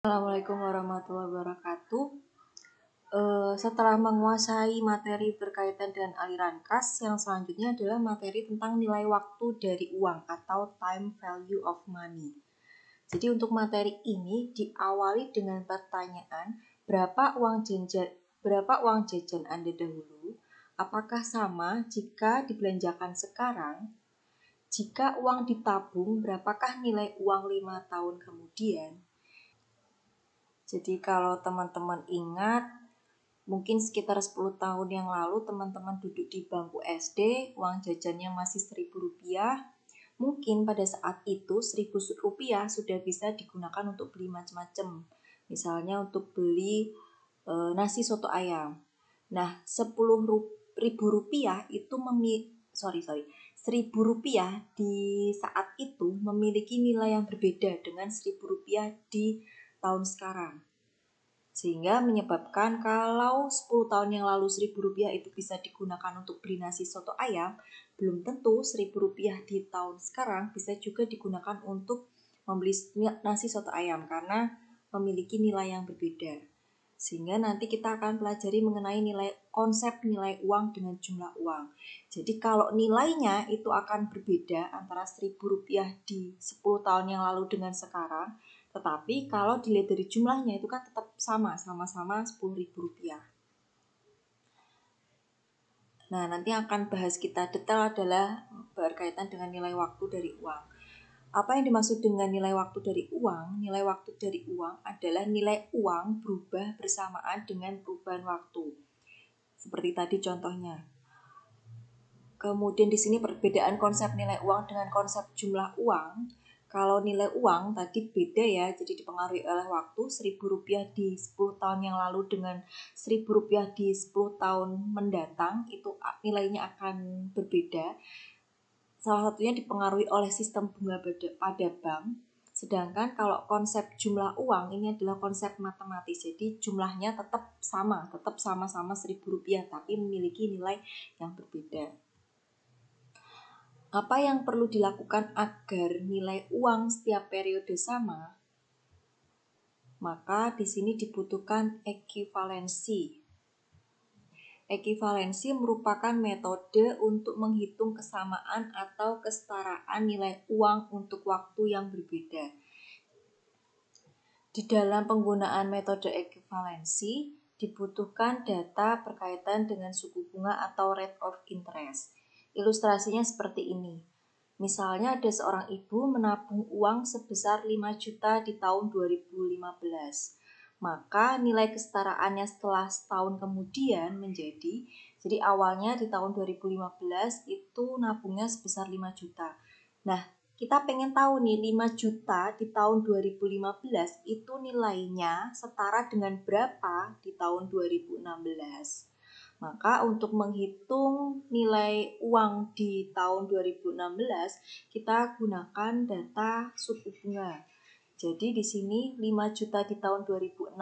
Assalamualaikum warahmatullahi wabarakatuh. Setelah menguasai materi berkaitan dengan aliran kas, yang selanjutnya adalah materi tentang nilai waktu dari uang atau time value of money. Jadi untuk materi ini diawali dengan pertanyaan, berapa uang jajan Anda dahulu? Apakah sama jika dibelanjakan sekarang? Jika uang ditabung, berapakah nilai uang 5 tahun kemudian? Jadi kalau teman-teman ingat, mungkin sekitar 10 tahun yang lalu teman-teman duduk di bangku SD, uang jajannya masih Rp1.000. Mungkin pada saat itu Rp1.000 sudah bisa digunakan untuk beli macam-macam. Misalnya untuk beli nasi soto ayam. Nah, Rp10.000 itu Rp1.000 di saat itu memiliki nilai yang berbeda dengan Rp1.000 di tahun sekarang. Sehingga menyebabkan kalau 10 tahun yang lalu Rp1.000 itu bisa digunakan untuk beli nasi soto ayam, belum tentu Rp1.000 di tahun sekarang bisa juga digunakan untuk membeli nasi soto ayam karena memiliki nilai yang berbeda. Sehingga nanti kita akan pelajari mengenai konsep nilai uang dengan jumlah uang. Jadi kalau nilainya itu akan berbeda antara Rp1.000 di 10 tahun yang lalu dengan sekarang, tetapi kalau dilihat dari jumlahnya itu kan tetap sama-sama Rp10.000. Nah, nanti akan bahas kita detail adalah berkaitan dengan nilai waktu dari uang. Apa yang dimaksud dengan nilai waktu dari uang? Nilai waktu dari uang adalah nilai uang berubah bersamaan dengan perubahan waktu. Seperti tadi contohnya. Kemudian di sini perbedaan konsep nilai uang dengan konsep jumlah uang. Kalau nilai uang tadi beda ya, jadi dipengaruhi oleh waktu. Rp1.000 di 10 tahun yang lalu dengan Rp1.000 di 10 tahun mendatang itu nilainya akan berbeda. Salah satunya dipengaruhi oleh sistem bunga pada bank. Sedangkan kalau konsep jumlah uang ini adalah konsep matematis. Jadi jumlahnya tetap sama-sama Rp1.000 tapi memiliki nilai yang berbeda. Apa yang perlu dilakukan agar nilai uang setiap periode sama? Maka di sini dibutuhkan ekuivalensi. Ekuivalensi merupakan metode untuk menghitung kesamaan atau kesetaraan nilai uang untuk waktu yang berbeda. Di dalam penggunaan metode ekuivalensi, dibutuhkan data berkaitan dengan suku bunga atau rate of interest. Ilustrasinya seperti ini. Misalnya ada seorang ibu menabung uang sebesar 5 juta di tahun 2015. Maka nilai kesetaraannya setelah setahun kemudian jadi awalnya di tahun 2015 itu nabungnya sebesar 5 juta. Nah, kita pengen tahu nih 5 juta di tahun 2015 itu nilainya setara dengan berapa di tahun 2016. Maka untuk menghitung nilai uang di tahun 2016, kita gunakan data suku bunga. Jadi di sini 5 juta di tahun 2016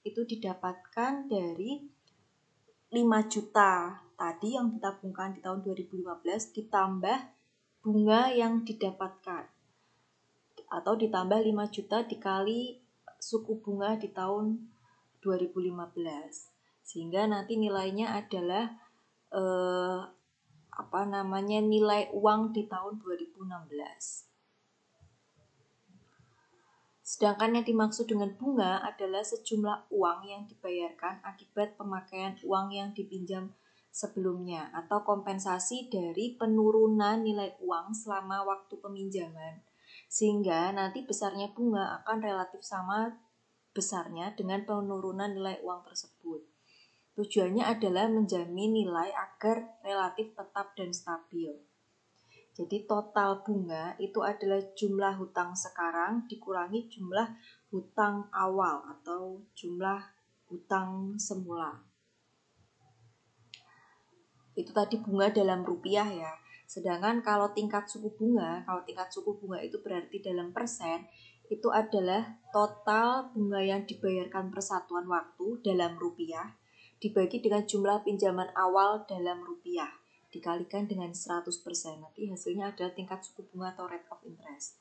itu didapatkan dari 5 juta tadi yang ditabungkan di tahun 2015 ditambah bunga yang didapatkan. Atau ditambah 5 juta dikali suku bunga di tahun 2015. Sehingga nanti nilainya adalah nilai uang di tahun 2016. Sedangkan yang dimaksud dengan bunga adalah sejumlah uang yang dibayarkan akibat pemakaian uang yang dipinjam sebelumnya atau kompensasi dari penurunan nilai uang selama waktu peminjaman. Sehingga nanti besarnya bunga akan relatif sama besarnya dengan penurunan nilai uang tersebut. Tujuannya adalah menjamin nilai agar relatif tetap dan stabil. Jadi total bunga itu adalah jumlah hutang sekarang dikurangi jumlah hutang awal atau jumlah hutang semula. Itu tadi bunga dalam rupiah ya. Sedangkan kalau tingkat suku bunga itu berarti dalam persen, itu adalah total bunga yang dibayarkan per satuan waktu dalam rupiah dibagi dengan jumlah pinjaman awal dalam rupiah dikalikan dengan 100%. Nanti hasilnya adalah tingkat suku bunga atau rate of interest.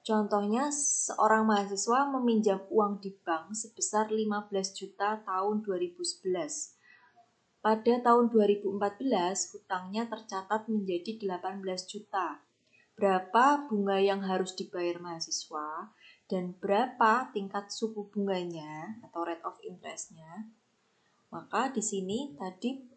Contohnya, seorang mahasiswa meminjam uang di bank sebesar 15 juta tahun 2011. Pada tahun 2014, hutangnya tercatat menjadi 18 juta. Berapa bunga yang harus dibayar mahasiswa dan berapa tingkat suku bunganya atau rate of interest-nya? Maka di sini tadi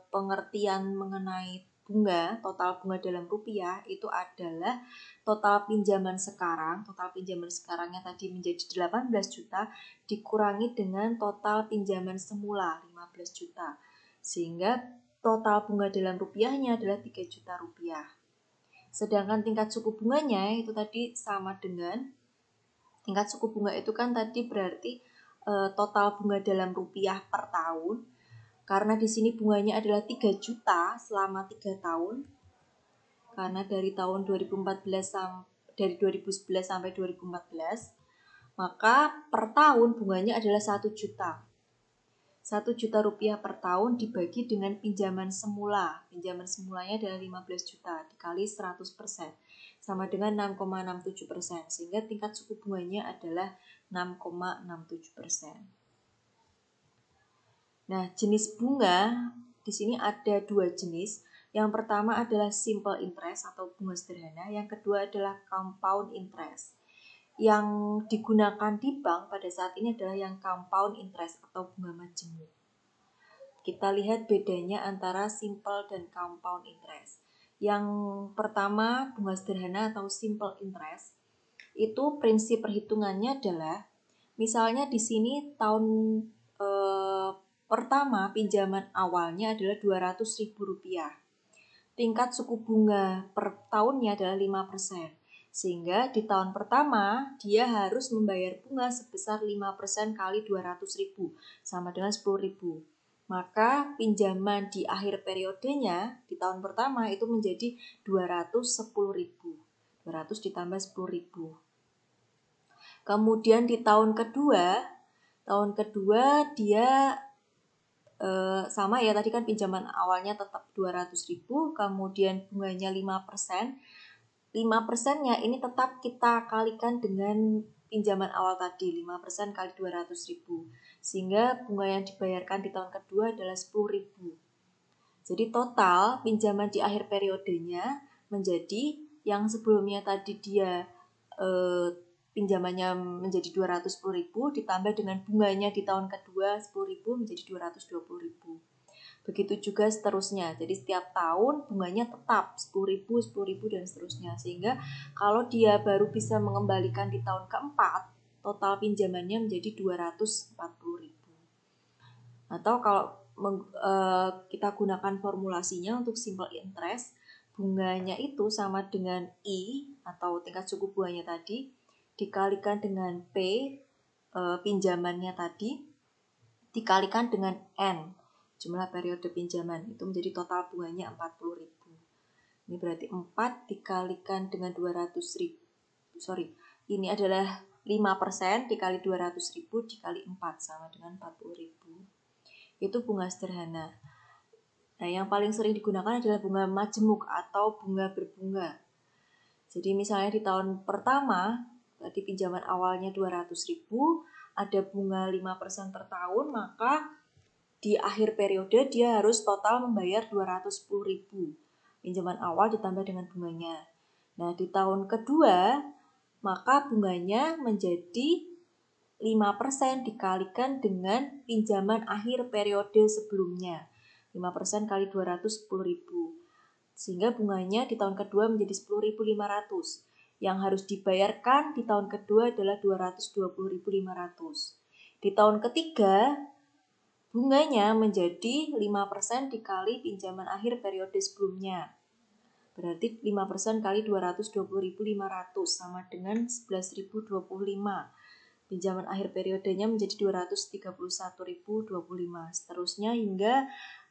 pengertian mengenai bunga, total bunga dalam rupiah itu adalah total pinjaman sekarangnya tadi menjadi 18 juta dikurangi dengan total pinjaman semula 15 juta. Sehingga total bunga dalam rupiahnya adalah 3 juta rupiah. Sedangkan tingkat suku bunganya itu tadi sama dengan tingkat suku bunga itu kan tadi berarti total bunga dalam rupiah per tahun. Karena di sini bunganya adalah 3 juta selama 3 tahun. Karena dari tahun 2011 sampai 2014, maka per tahun bunganya adalah 1 juta. 1 juta rupiah per tahun dibagi dengan pinjaman semula. Pinjaman semulanya adalah 15 juta dikali 100%. Sama dengan 6,67%. Sehingga tingkat suku bunganya adalah 6,67%. Nah, jenis bunga di sini ada 2 jenis. Yang pertama adalah simple interest atau bunga sederhana. Yang kedua adalah compound interest. Yang digunakan di bank pada saat ini adalah yang compound interest atau bunga majemuk. Kita lihat bedanya antara simple dan compound interest. Yang pertama, bunga sederhana atau simple interest. Itu prinsip perhitungannya adalah, misalnya di sini tahun pertama pinjaman awalnya adalah Rp200.000. Tingkat suku bunga per tahunnya adalah 5%. Sehingga di tahun pertama dia harus membayar bunga sebesar 5% kali 200.000 sama dengan 10.000. Maka pinjaman di akhir periodenya di tahun pertama itu menjadi 210.000. 200 ditambah 10.000. Kemudian di tahun kedua dia sama ya, tadi kan pinjaman awalnya tetap 200.000, kemudian bunganya 5%. 5%-nya ini tetap kita kalikan dengan pinjaman awal tadi, 5% kali 200.000. Sehingga bunga yang dibayarkan di tahun kedua adalah 10.000. Jadi total pinjaman di akhir periodenya menjadi yang sebelumnya tadi dia pinjamannya menjadi 210.000 ditambah dengan bunganya di tahun kedua 10.000 menjadi 220.000. Begitu juga seterusnya. Jadi setiap tahun bunganya tetap 10.000, 10.000 dan seterusnya. Sehingga kalau dia baru bisa mengembalikan di tahun keempat, total pinjamannya menjadi 240.000. Atau kalau kita gunakan formulasinya untuk simple interest, bunganya itu sama dengan I atau tingkat suku bunganya tadi dikalikan dengan P pinjamannya tadi dikalikan dengan N jumlah periode pinjaman, itu menjadi total bunganya 40.000. Ini berarti 4 dikalikan dengan 200.000. Ini adalah 5% dikali 200.000 dikali 4 sama dengan 40.000. Itu bunga sederhana. Nah, yang paling sering digunakan adalah bunga majemuk atau bunga berbunga. Jadi misalnya di tahun pertama di pinjaman awalnya 200.000, ada bunga 5% per tahun, maka di akhir periode dia harus total membayar 210.000. Pinjaman awal ditambah dengan bunganya. Nah, di tahun kedua, maka bunganya menjadi 5% dikalikan dengan pinjaman akhir periode sebelumnya. 5% kali 210.000. Sehingga bunganya di tahun kedua menjadi 10.500. Yang harus dibayarkan di tahun kedua adalah 220.500. Di tahun ketiga, bunganya menjadi 5% dikali pinjaman akhir periode sebelumnya. Berarti 5% kali 220.500 sama dengan 11.025. Pinjaman akhir periodenya menjadi 231.025. Seterusnya hingga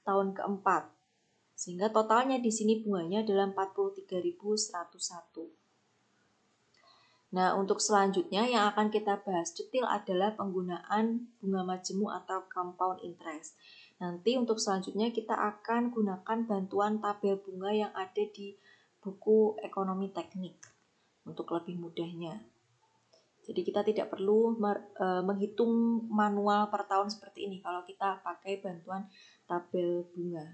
tahun keempat. Sehingga totalnya di sini bunganya adalah 43.101. Nah, untuk selanjutnya yang akan kita bahas detail adalah penggunaan bunga majemuk atau compound interest. Nanti untuk selanjutnya kita akan gunakan bantuan tabel bunga yang ada di buku ekonomi teknik untuk lebih mudahnya. Jadi kita tidak perlu menghitung manual per tahun seperti ini kalau kita pakai bantuan tabel bunga.